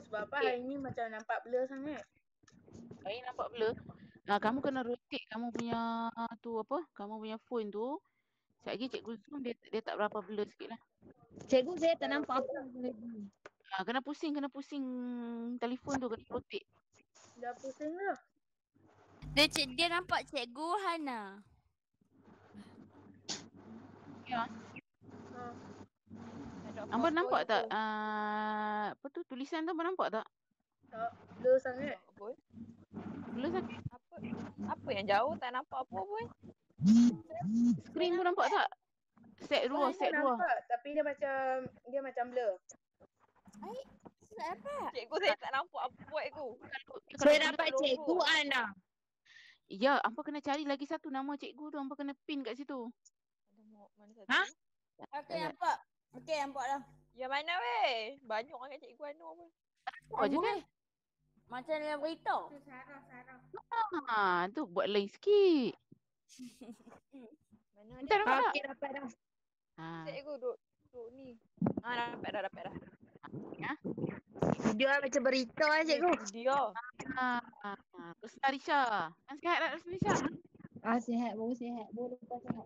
sebab apa hari ni macam nampak blur sangat. Hari nampak blur. Kamu kena rotate kamu punya tu apa? Kamu punya phone tu. Sekejap lagi cikgu zoom dia tak berapa blur sikit lah. Cikgu saya tak nampak apa lagi. Kena pusing telefon tu, kena rotate. Dah pusing dah. Dia nampak Cikgu Hana. Ya. Ha. Abang nampak tak? Apa tu tulisan tu abang nampak tak? Tak, blur sangat. Blur sangat. Apa yang jauh tak nampak apa pun. Skrin tu nampak tak? Set 2, set 2. Nampak tapi dia macam blur. Tak dapat. Cikgu saya tak nampak apa buat tu. Saya dapat Cikgu Ana. Ya, hampa kena cari lagi satu nama cikgu tu, hampa kena pin kat situ. Mana satu? Ha? Okey nampak. Okey nampak dah. Yang mana weh? Banyak orang Cikgu Anu pun. Oh, je kan? Macam dalam berita. Tu buat lain sikit. Mana ni? Entah nampak tak? Okey, dapat dah. Cikgu duduk ni. Dapat dah. Ya. Video macam berita lah cikgu. Dia. Rusna Risha. Kan sihat tak Rusna Risha? Sihat, baru sihat. Baru lepas sihat.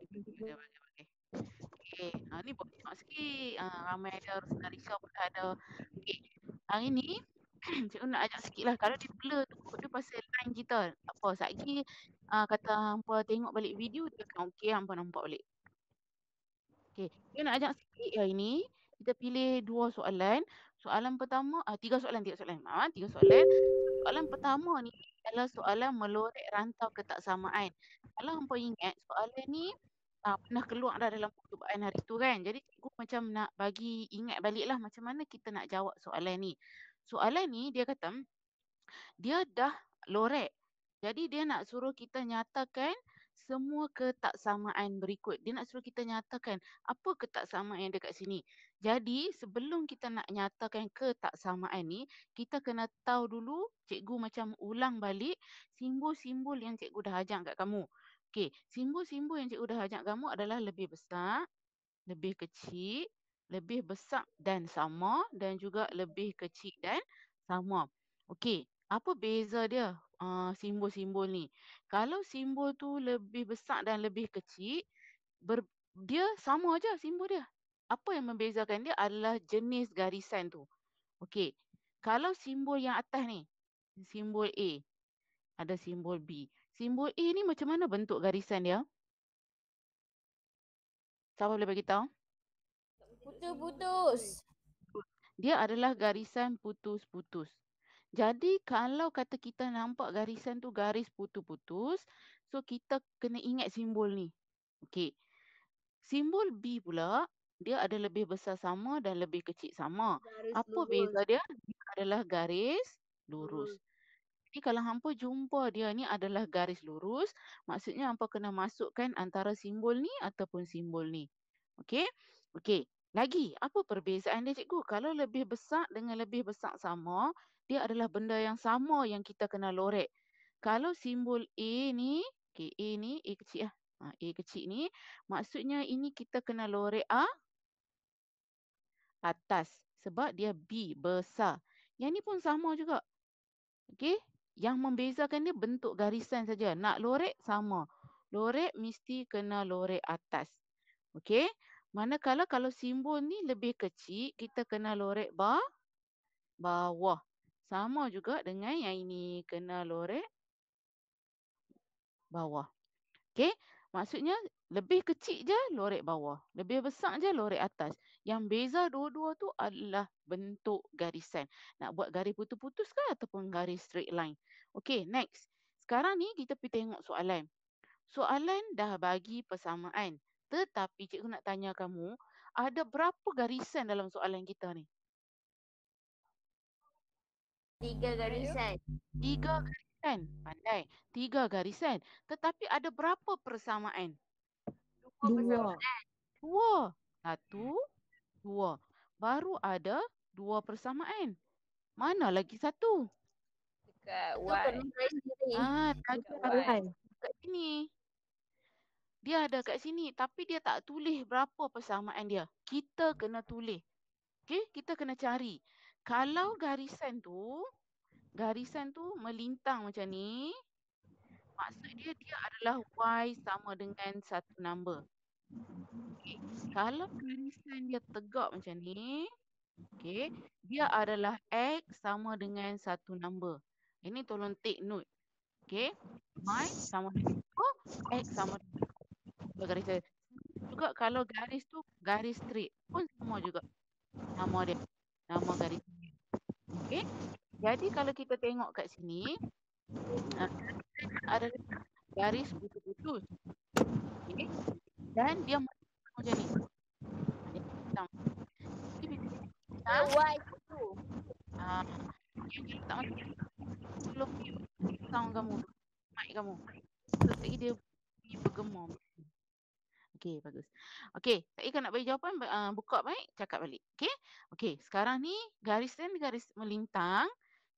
Okay. Ni banyak sikit. Ramai ada Rusna Risha pun ada. Okay. Hari ni cikgu nak ajak sikit lah. Kalau dia blur tu, dia pasal line kita. Tak apa. Sekejap kata hampa tengok balik video, dia akan okey, hampa nampak balik. Okay. Cikgu nak ajak sikit hari ni. Kita pilih 2 soalan. Soalan pertama, 3 soalan. 3 soalan. Soalan pertama ni adalah soalan melorek rantau ketaksamaan. Kalau hampa ingat, soalan ni pernah keluar dah dalam percubaan hari tu kan. Jadi cikgu macam nak bagi ingat balik lah macam mana kita nak jawab soalan ni. Soalan ni dia kata, dia dah lorek. Jadi dia nak suruh kita nyatakan semua ketaksamaan berikut. Dia nak suruh kita nyatakan apa ketaksamaan yang ada kat sini. Jadi sebelum kita nak nyatakan ketaksamaan ni, kita kena tahu dulu, cikgu macam ulang balik simbol-simbol yang cikgu dah ajar kat kamu. Okey, simbol-simbol yang cikgu dah ajar kamu adalah lebih besar, lebih kecil, lebih besar dan sama dan juga lebih kecil dan sama. Okey, apa beza dia simbol-simbol ni? Kalau simbol tu lebih besar dan lebih kecil, dia sama aja simbol dia. Apa yang membezakan dia adalah jenis garisan tu. Okey, kalau simbol yang atas ni, simbol A, ada simbol B. Simbol A ni macam mana bentuk garisan dia? Siapa boleh bagi tahu? Putus-putus. Dia adalah garisan putus-putus. Jadi kalau kata kita nampak garisan tu garis putus-putus, so kita kena ingat simbol ni. Okey. Simbol B pula, dia ada lebih besar sama dan lebih kecil sama. Garis Apa lurus. beza dia? Dia adalah garis lurus. Jadi kalau hampa jumpa dia ni adalah garis lurus, maksudnya hampa kena masukkan antara simbol ni ataupun simbol ni. Okey? Okey. Lagi, apa perbezaan dia cikgu? Kalau lebih besar dengan lebih besar sama, dia adalah benda yang sama yang kita kena lorek. Kalau simbol A ni, okey, A ni, A kecil lah. A kecil ni, maksudnya ini kita kena lorek atas. Sebab dia B, besar. Yang ni pun sama juga. Okey? Yang membezakan dia bentuk garisan saja. Nak lorek sama. Lorek mesti kena lorek atas. Okey? Manakala kalau simbol ni lebih kecil, kita kena lorek bawah. Sama juga dengan yang ini. Kena lorek bawah. Okey? Maksudnya lebih kecil je lorek bawah. Lebih besar je lorek atas. Yang beza dua-dua tu adalah bentuk garisan. Nak buat garis putus-putus ke ataupun garis straight line. Okey, next. Sekarang ni kita pergi tengok soalan. Soalan dah bagi persamaan. Tetapi cikgu nak tanya kamu, ada berapa garisan dalam soalan kita ni? 3 garisan. 3 garisan. Pandai. 3 garisan. Tetapi ada berapa persamaan? 2. 2. 1, 2. Baru ada 2 persamaan. Mana lagi satu? Dekat Tu Y. kena garis sendiri. Tadi Dekat Y. kat sini. Dia ada kat sini tapi dia tak tulis berapa persamaan dia. Kita kena tulis. Okey, kita kena cari. Kalau garisan tu melintang macam ni, maksud dia adalah Y sama dengan satu number. Okay. Kalau garisan dia tegak macam ni, okay, dia adalah X sama dengan satu number. Ini tolong take note. Okay. Y sama dengan X sama dengan garisan. Juga kalau garis tu garis straight pun sama juga nama dia. Nama garis dia. Okay. Jadi kalau kita tengok kat sini, ada garis putus-putus. Okay. Dan dia macam ni. Dia hitam. Y tu. Yang tak macam belum sound kamu, mic kamu. Terus lagi dia bergema. Okey, bagus. Okey, saya kan nak bagi jawapan, buka mic, cakap balik. Okey? Okey, sekarang ni garis melintang.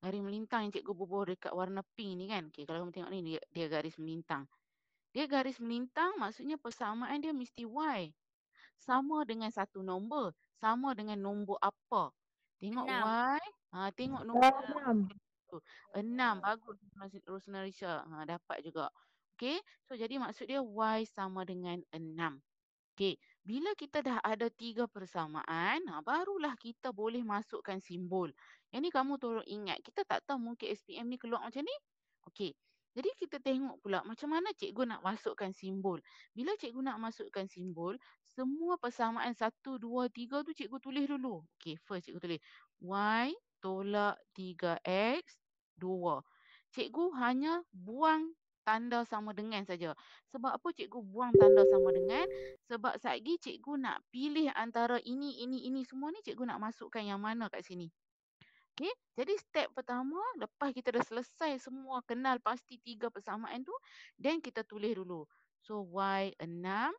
Garis melintang yang cikgu bubuh dekat warna pink ni kan. Okey, kalau kamu tengok ni dia garis melintang. Dia garis melintang maksudnya persamaan dia mesti Y. Sama dengan satu nombor. Sama dengan nombor apa? Tengok 6. Y. Tengok nombor 6. 6. Bagus Rosna Risha. Dapat juga. Okey. So jadi maksud dia Y sama dengan 6. Okey. Bila kita dah ada 3 persamaan, barulah kita boleh masukkan simbol. Yang ni kamu tolong ingat. Kita tak tahu mungkin SPM ni keluar macam ni. Okey. Jadi kita tengok pula macam mana cikgu nak masukkan simbol. Bila cikgu nak masukkan simbol, semua persamaan 1, 2, 3 tu cikgu tulis dulu. Okey, first cikgu tulis Y tolak 3X 2. Cikgu hanya buang tanda sama dengan saja. Sebab apa cikgu buang tanda sama dengan? Sebab satgi cikgu nak pilih antara ini semua ni, cikgu nak masukkan yang mana kat sini. Okey, jadi step pertama, lepas kita dah selesai semua kenal pasti 3 persamaan tu, then kita tulis dulu. So Y 6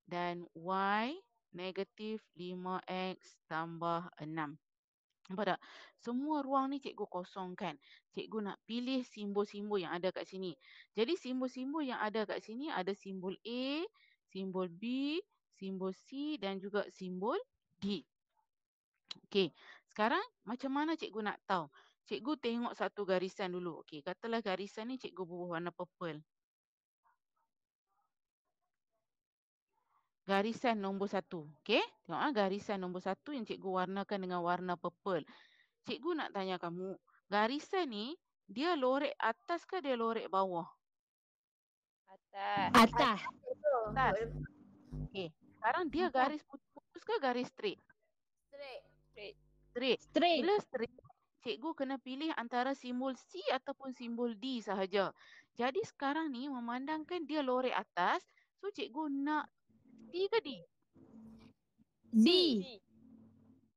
dan Y negatif 5X tambah 6. Nampak tak? Semua ruang ni cikgu kosongkan. Cikgu nak pilih simbol-simbol yang ada kat sini. Jadi simbol-simbol yang ada kat sini ada simbol A, simbol B, simbol C dan juga simbol D. Okey, sekarang macam mana cikgu nak tahu? Cikgu tengok satu garisan dulu. Okey, katalah garisan ni cikgu bubuh warna purple. Garisan nombor 1. Okey, tengok garisan nombor 1 yang cikgu warnakan dengan warna purple. Cikgu nak tanya kamu, garisan ni dia lorek atas ke dia lorek bawah? Atas. Atas. Atas. Okey, sekarang dia garis putus ke garis straight? Straight. Straight. Straight. Bila straight, cikgu kena pilih antara simbol C ataupun simbol D sahaja. Jadi sekarang ni memandangkan dia lorek atas, so cikgu nak C ke D? D.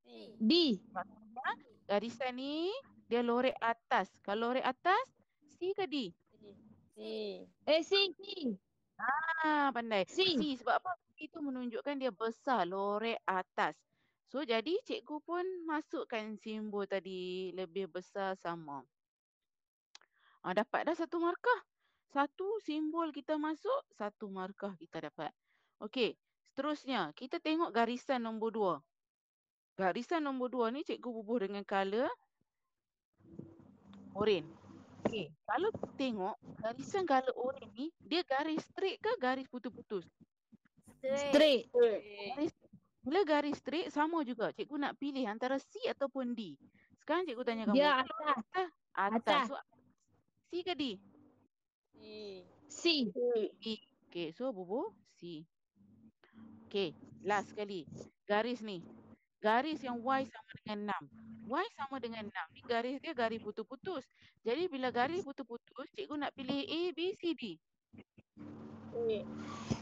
C. D. Maksudnya garisan ni dia lorek atas. Kalau lorek atas, C ke D? C. C. Pandai. C. C sebab apa? C tu menunjukkan dia besar, lorek atas. So jadi cikgu pun masukkan simbol tadi lebih besar sama. Dapat dah 1 markah. 1 simbol kita masuk, 1 markah kita dapat. Okey, seterusnya kita tengok garisan nombor 2. Garisan nombor 2 ni cikgu bubuh dengan color oren. Okey, kalau kita tengok garisan color oren ni, dia garis straight ke garis putus-putus? Straight. Garis, bila garis straight sama juga. Cikgu nak pilih antara C ataupun D. Sekarang cikgu tanya kamu. Dia atas. Atas. So, C ke D? C. C. Okay, so bubuh C. Okay, last sekali. Garis ni. Garis yang Y sama dengan 6. Y sama dengan 6. Ni garis dia garis putus-putus. Jadi bila garis putus-putus, cikgu nak pilih A, B, C, D.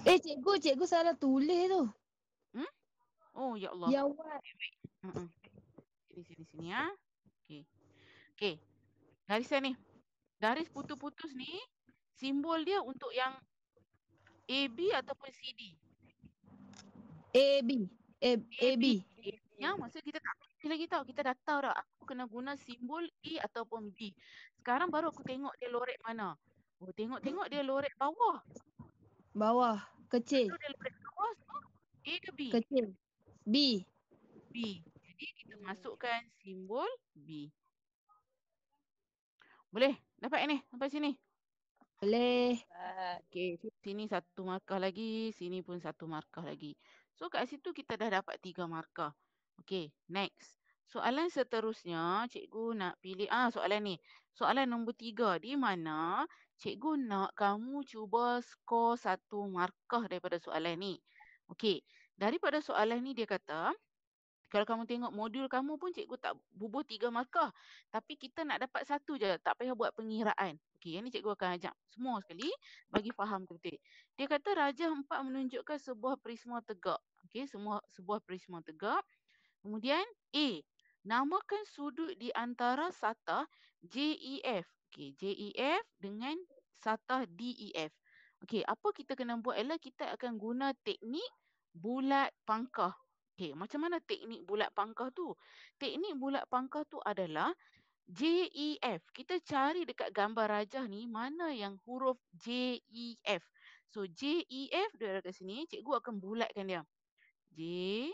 Cikgu salah tulis tu. Oh, ya Allah. Yang Y. Sini ya. Okay. Garisan ni. Garis putus-putus ni, simbol dia untuk yang AB ataupun CD. AB. AB. Ya, maksud kita tak pilih lagi tau. Kita dah tahu dah. Aku kena guna simbol A ataupun B. Sekarang baru aku tengok dia lorek mana. Oh, tengok dia lorek bawah. Bawah. Kecil. Kalau dia lorek bawah, so A ke B? Kecil. B. B. Jadi kita masukkan simbol B. Boleh? Dapat ni? Sampai sini? Boleh. Dapat. Okey, sini satu markah lagi, sini pun satu markah lagi. So kat situ kita dah dapat 3 markah. Okey, next. Soalan seterusnya, cikgu nak pilih soalan ni. Soalan nombor 3 di mana cikgu nak kamu cuba skor 1 markah daripada soalan ni. Okey, daripada soalan ni dia kata, kalau kamu tengok modul kamu pun cikgu tak bubuh 3 markah. Tapi kita nak dapat 1 je. Tak payah buat pengiraan. Okey, yang ni cikgu akan ajak semua sekali bagi faham betul. Dia kata rajah 4 menunjukkan sebuah prisma tegak. Okey, sebuah prisma tegak. Kemudian A. Namakan sudut di antara satah JEF. Okey, JEF dengan satah DEF. Okey, apa kita kena buat ialah kita akan guna teknik bulat pangkah. Okey, macam mana teknik bulat pangkah tu? Teknik bulat pangkah tu adalah JEF. Kita cari dekat gambar rajah ni mana yang huruf JEF. So JEF dia ada kat sini, cikgu akan bulatkan dia. JEF.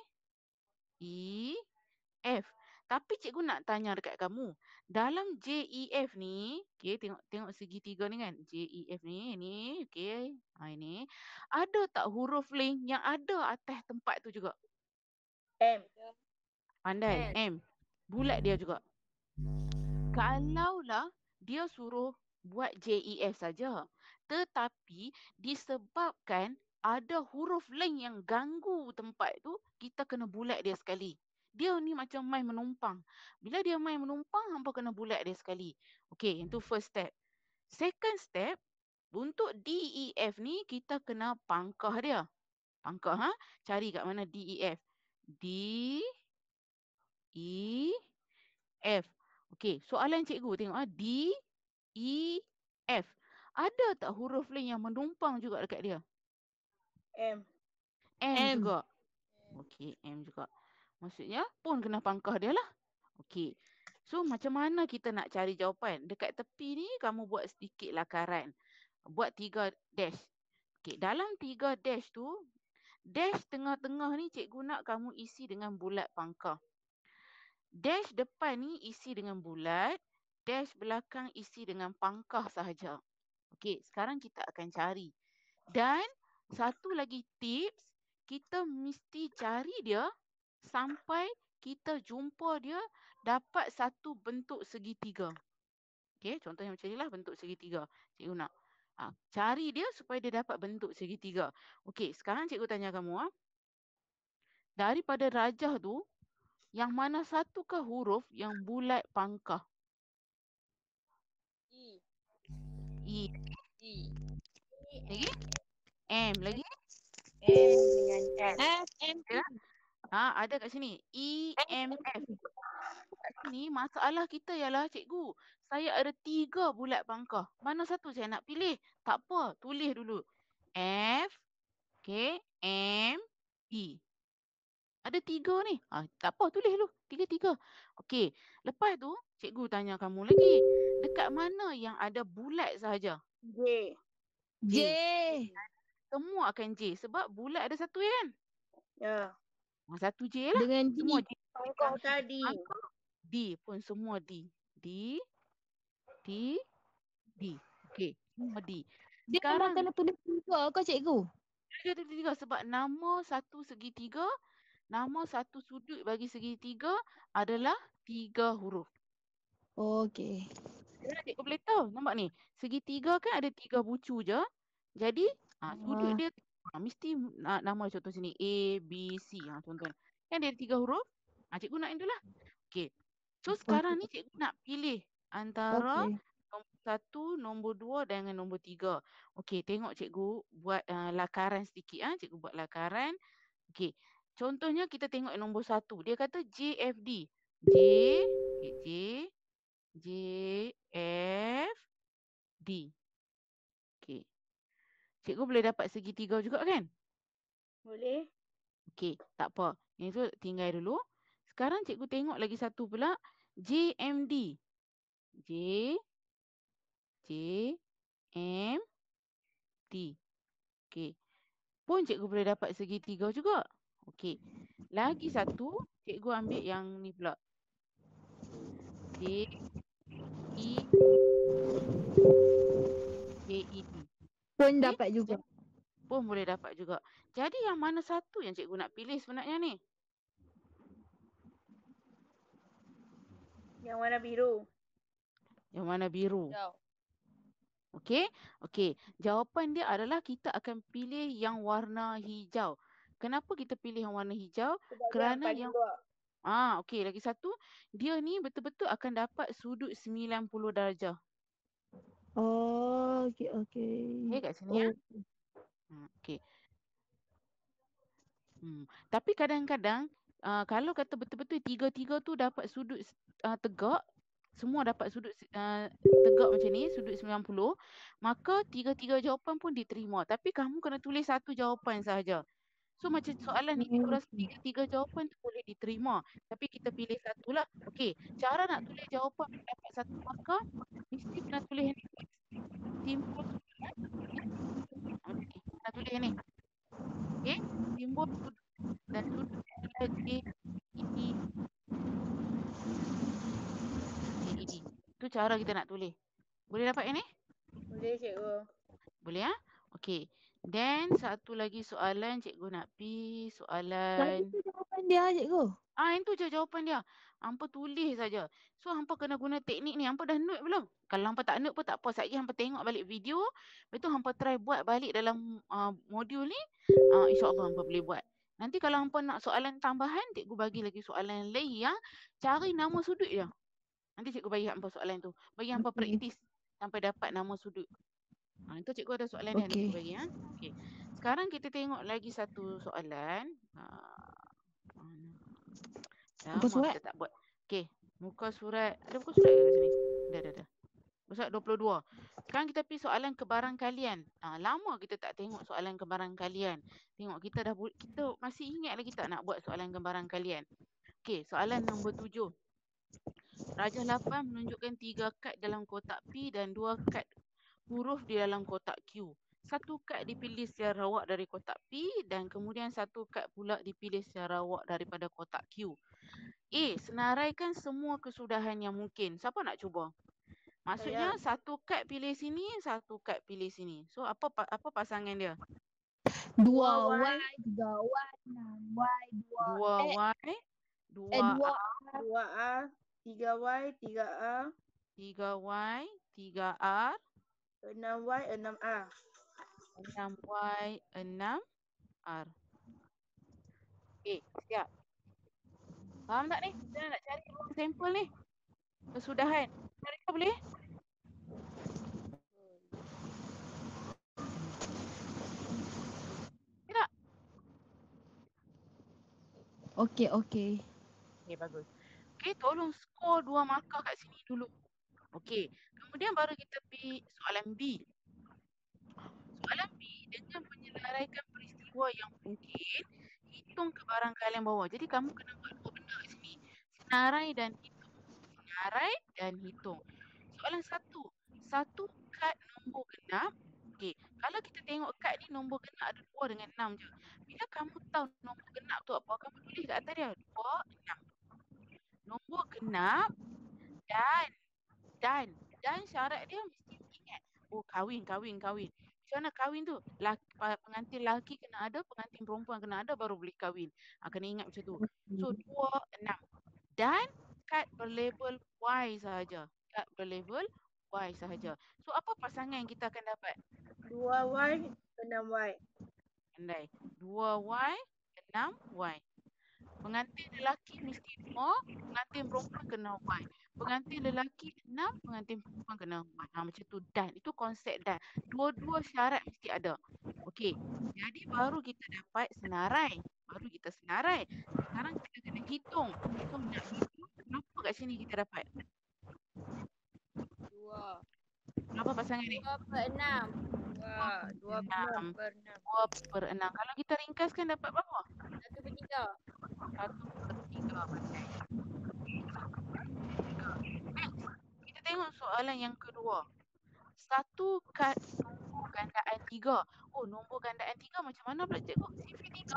Tapi cikgu nak tanya dekat kamu, dalam JEF ni, okey, tengok segitiga ni kan. JEF ni, okey. Ini ada tak huruf lain yang ada atas tempat tu juga? M. Pandai. M. Bulat dia juga. Kalaulah dia suruh buat JEF saja, tetapi disebabkan ada huruf lain yang ganggu tempat tu, kita kena bulat dia sekali. Dia ni macam main menumpang. Bila dia main menumpang, hampa kena bulat dia sekali. Okey, itu first step. Second step, untuk DEF ni kita kena pangkah dia. Pangkah, cari kat mana DEF. D E F. Okey, soalan cikgu tengok D E F. Ada tak huruf lain yang menumpang juga dekat dia? M. M M. juga. Okey, M juga. Maksudnya pun kena pangkah dia lah. Okey. So macam mana kita nak cari jawapan? Dekat tepi ni kamu buat sedikit lakaran. Buat 3 dash. Okey, dalam 3 dash tu, dash tengah-tengah ni cikgu nak kamu isi dengan bulat pangkah. Dash depan ni isi dengan bulat, dash belakang isi dengan pangkah sahaja. Okey, sekarang kita akan cari. Dan satu lagi tips, kita mesti cari dia sampai kita jumpa dia dapat satu bentuk segitiga. Okey, contohnya macam inilah bentuk segitiga. Cikgu nak cari dia supaya dia dapat bentuk segitiga. Okey, sekarang cikgu tanya kamu daripada rajah tu, yang mana satukah huruf yang bulat pangkah? E. E. E. Lagi? M. Lagi? M dengan F. F, M, T. Ada kat sini. E, M, F. Kat sini masalah kita ialah cikgu, saya ada 3 bulat pangkah. Mana satu saya nak pilih? Tak apa, tulis dulu. F, okay, M, E. Ada 3 ni. Tak apa, tulis dulu. 3-3. Okey, lepas tu cikgu tanya kamu lagi. Dekat mana yang ada bulat sahaja? J. J. Semua akan J sebab bulat ada satu kan? Ya. Satu J lah. Dengan D. Semua J. Pangkah tadi. D pun semua D. D. D. D. Okey, semua D. Dia memang kena tulis 3 ke cikgu? Dia ada 3 sebab nama satu segitiga, nama satu sudut bagi segitiga adalah 3 huruf. Okey. Cikgu boleh tahu, nampak ni. Segitiga kan ada 3 bucu je. Jadi sudut dia mesti nama contoh sini A, B, C. Contoh. Kan dia ada 3 huruf. Cikgu nak yang tu lah. Okey. So sekarang ni cikgu nak pilih antara nombor 1, nombor 2 dengan nombor 3. Okey, tengok cikgu buat lakaran sedikit. Cikgu buat lakaran. Okey. Contohnya kita tengok nombor 1. Dia kata JFD. J, F, D. Okey. Cikgu boleh dapat segitiga juga kan? Boleh. Okey, tak apa. Yang tu tinggal dulu. Sekarang cikgu tengok lagi satu pula. JMD. J, M, D. Okey. Pun cikgu boleh dapat segitiga juga. Okey. Lagi satu, cikgu ambil yang ni pula. D, E, K, E, D. Pun Okey. dapat juga. Pun boleh dapat juga. Jadi yang mana satu yang cikgu nak pilih sebenarnya ni? Yang warna biru. Yang mana biru. Hijau. Okey. Okey. Jawapan dia adalah kita akan pilih yang warna hijau. Kenapa kita pilih yang warna hijau? Sebab dia Kerana paling yang luar. okey, lagi satu, dia ni betul-betul akan dapat sudut 90 darjah. Oh, okey okey. Okey kat sini ya. Okey. Tapi kadang-kadang kalau kata betul-betul tiga-tiga tu dapat sudut tegak, semua dapat sudut tegak macam ni, sudut 90, maka tiga-tiga jawapan pun diterima. Tapi kamu kena tulis satu jawapan sahaja. So macam soalan ni, cikgu rasa tiga-tiga jawapan tu boleh diterima. Tapi kita pilih satu lah. Okey, cara nak tulis jawapan dapat satu markah, mesti kena tulis ni. Simbol sudut. Okey, kena tulis ni. Okey, simbol sudut dan sudut adalah J, E, D. Itu cara kita nak tulis. Boleh dapat yang ni? Boleh cikgu. Boleh ya? Okey. Then satu lagi soalan cikgu nak pi soalan. Itu jawapan dia cikgu. Itu je jawapan dia. Hampa tulis saja. So hampa kena guna teknik ni. Hampa dah note belum? Kalau hampa tak note pun tak apa. Sekejap hampa tengok balik video. Lepas tu hampa try buat balik dalam modul ni. InsyaAllah hampa boleh buat. Nanti kalau hampa nak soalan tambahan, cikgu bagi lagi soalan lain yang cari nama sudut je. Nanti cikgu bagi hampa soalan tu. Bagi hampa praktis sampai dapat nama sudut. Itu cikgu ada soalan dia nanti bagi ya. Okey. Sekarang kita tengok lagi satu soalan. Muka surat? Kita tak buat. Okey, muka surat. Ada muka surat ke kat sini? Dah. Muka surat 22. Sekarang kita pergi soalan kebarangkalian. Lama kita tak tengok soalan kebarangkalian. Tengok kita masih ingat lagi tak nak buat soalan kebarangkalian. Okey, soalan nombor 7. Rajah 8 menunjukkan 3 kad dalam kotak P dan 2 kad huruf di dalam kotak Q. Satu kad dipilih secara rawak dari kotak P dan kemudian satu kad pula dipilih secara rawak daripada kotak Q. Senaraikan semua kesudahan yang mungkin. Siapa nak cuba? Maksudnya satu kad pilih sini, satu kad pilih sini. So apa pasangan dia? 2 Y, 3 Y, 6 Y, 2 Y, 2A, 2A, 3Y, 3A, 3Y, 3R, 6Y, 6A. 6Y, 6R. Siap. Faham tak ni? Kita nak cari ruang sampel ni. Kesudahan. Mereka boleh? Tak? Okey. Okey, bagus. Okey, tolong skor 2 markah kat sini dulu. Okey, kemudian baru kita pergi soalan B. Soalan B, dengan menyelarakan peristiwa yang mungkin, hitung kebarangkalian bawah. Jadi kamu kena buat dua benda kat sini. Senarai dan hitung. Senarai dan hitung. Soalan 1. Satu kad nombor genap. Okey, kalau kita tengok kad ni nombor genap ada 2 dengan 6 je. Bila kamu tahu nombor genap tu apa, kamu tulis kat atas dia 2, 6. Nombor genap dan syarat dia mesti ingat. Kahwin. Macam mana kahwin tu? Pengantin lelaki kena ada, pengantin perempuan kena ada baru boleh kahwin. Kena ingat macam tu. So 2, 6. Dan kad berlabel Y sahaja. So apa pasangan yang kita akan dapat? 2Y, 6Y. Andai. 2Y, 6Y. Pengantin lelaki mesti 2, pengantin perempuan kena Y. Pengantin lelaki 6, pengantin perempuan kena Y. Macam tu dan. Itu konsep dan. Dua-dua syarat mesti ada. Okey. Jadi baru kita dapat senarai. Sekarang kita kena hitung. So nak hitung, berapa kat sini kita dapat? 2. Berapa pasangan ni? 2 per 6. 2 per 6. 2 per 6. Kalau kita ringkaskan dapat berapa? 1 per 3. 1/3 pandai. Kita tengok soalan yang kedua. Satu kad nombor gandaan 3. Nombor gandaan 3 macam mana pula cikgu? CV3?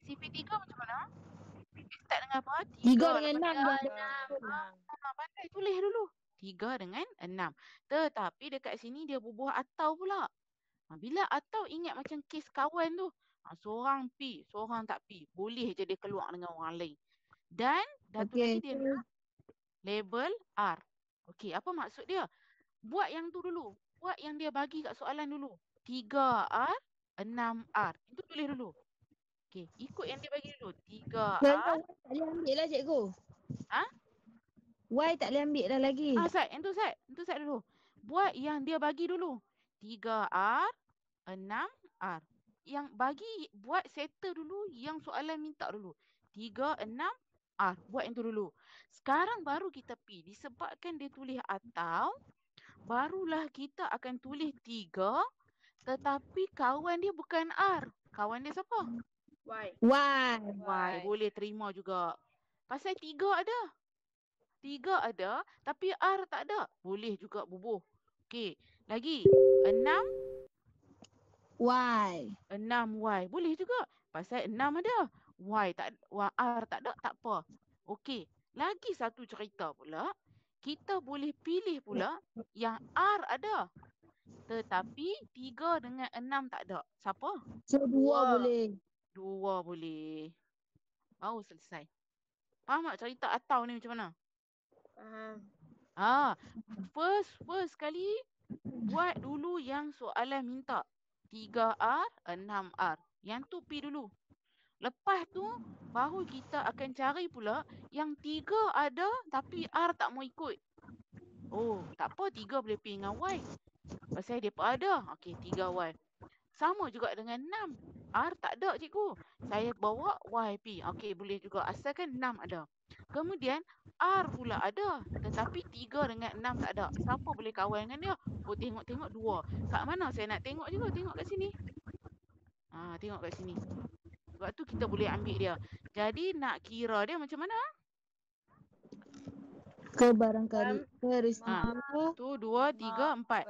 CP3 macam mana? Start dengan apa? 3 dengan lepas 6 tu dah. pandai tulis dulu. 3 dengan 6. Tetapi dekat sini dia bubuh atau pula. Bila atau ingat macam kes kawan tu. Seorang pi, seorang tak pi. Boleh je dia keluar dengan orang lain. Dan satu lagi dia nak label R. Okey, apa maksud dia? Buat yang tu dulu. Buat yang dia bagi kat soalan dulu. 3R, 6R. Itu tulis dulu. Okey, ikut yang dia bagi dulu. 3R. Tak boleh ambil lah cikgu. Ha? Y tak boleh ambil dah lagi. Sat. Yang tu Sat dulu. Buat yang dia bagi dulu. 3R, 6R. Yang bagi, buat settle dulu yang soalan minta dulu. 3, 6R. Buat yang tu dulu. Sekarang baru kita pi. Disebabkan dia tulis atau, barulah kita akan tulis 3. Tetapi kawan dia bukan R. Kawan dia siapa? Y. Y. Boleh terima juga. Pasal 3 ada. 3 ada, tapi R tak ada. Boleh juga bubuh. Okey. Lagi. 6. Y. 6Y. Boleh juga. Pasal 6 ada. Y tak, R tak ada, tak apa. Okey. Lagi satu cerita pula. Kita boleh pilih pula yang R ada. Tetapi 3 dengan 6 tak ada. Siapa? So 2 boleh. 2 boleh. Baru selesai. Faham tak cerita atau ni macam mana? Faham. First kali buat dulu yang soalan minta. 3R, 6R. Yang tu pi dulu. Lepas tu baru kita akan cari pula yang 3 ada tapi R tak mau ikut. Oh, tak apa, 3 boleh pi dengan Y. Pasal dia pun ada. Okey, 3Y. Sama juga dengan 6. R tak ada cikgu. Saya bawa Y pi. Okey, boleh juga. Asalkan 6 ada. Kemudian R pula ada. Tetapi 3 dengan 6 tak ada. Siapa boleh kawan dengan dia? Oh, tengok-tengok 2. Kat mana saya nak tengok juga? Tengok kat sini. Tengok kat sini. Sebab tu kita boleh ambil dia. Jadi nak kira dia macam mana? Ke barangkali. Peristiwa. 1, 2, 3, 4.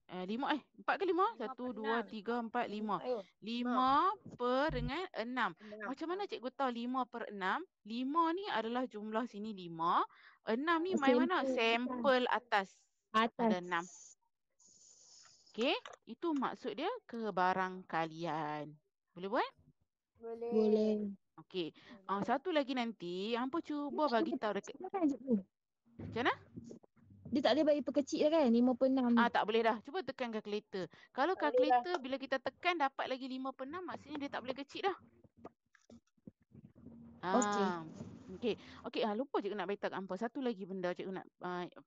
5 4 ke 5? 1, 2, 3, 4, 5. 5 per dengan 6. Macam mana cikgu tahu 5 per 6? 5 ni adalah jumlah sini 5. 6 ni main mana? Sampel atas. Ada 6. Okey, itu maksud dia kebarangkalian. Boleh buat? Boleh. Okey. Satu lagi nanti, hampa cuba bagi tahu dekat. Macam mana? Dia tak boleh bagi perkecil kan? 5 per 6. Tak boleh dah. Cuba tekan kalkulator. Kalau kalkulator bila kita tekan dapat lagi 5 per 6, maksudnya dia tak boleh kecil dah. Okey, lupa cikgu nak beritahu kat hampa. Satu lagi benda cikgu nak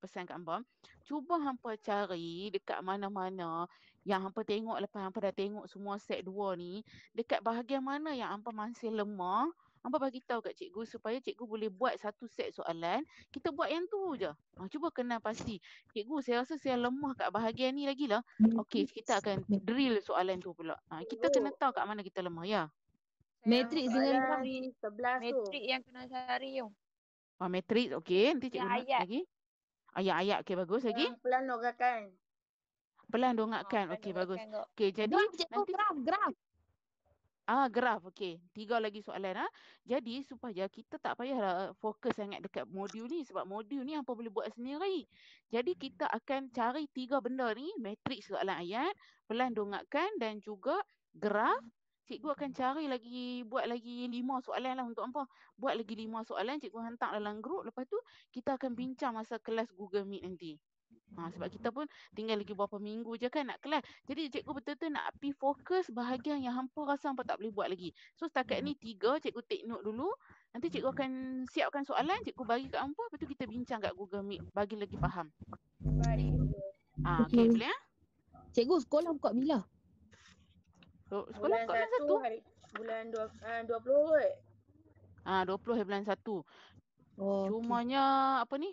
pesan kat hampa. Cuba hampa cari dekat mana-mana yang hampa tengok lepas hampa dah tengok semua set 2 ni, dekat bahagian mana yang hampa masih lemah, hampa bagi tahu kat cikgu supaya cikgu boleh buat satu set soalan, kita buat yang tu je. Cuba kenal pasti. Cikgu, saya rasa saya lemah kat bahagian ni lagi lah. Okey, kita akan drill soalan tu pula. Kita kena tahu kat mana kita lemah, ya. Matrix dengan graf. 11 tu. Matrik yang kena cari tu. Matrix, okey. Nanti cikgu nak Ayat. lagi. Ayat-ayat, okey, bagus. Lagi. Pelan logakan. Pelan dongakkan. Okey, bagus. Okey, jadi nanti Graf. graf. Okey. 3 lagi soalan. Jadi supaya kita tak payah fokus sangat dekat modul ni, sebab modul ni hampa boleh buat sendiri. Jadi kita akan cari 3 benda ni, matrix soalan ayat, pelan dongakkan dan juga graf. Cikgu akan cari lagi, buat lagi 5 soalan lah untuk hampa. Buat lagi 5 soalan, cikgu hantar dalam grup. Lepas tu kita akan bincang masa kelas Google Meet nanti. Sebab kita pun tinggal lagi beberapa minggu je kan nak kelas. Jadi cikgu betul-betul nak pergi fokus bahagian yang hampa rasa hampa tak boleh buat lagi. So setakat ni 3, cikgu take note dulu. Nanti cikgu akan siapkan soalan, cikgu bagi kat hampa. Lepas tu kita bincang kat Google Meet, bagi lagi faham. Baik. Okey, boleh ya? Cikgu, sekolah buka bila? Sekolah buka bulan 1. Hari bulan 20 kot. 20 hari bulan 1. Oh, Cumanya apa ni?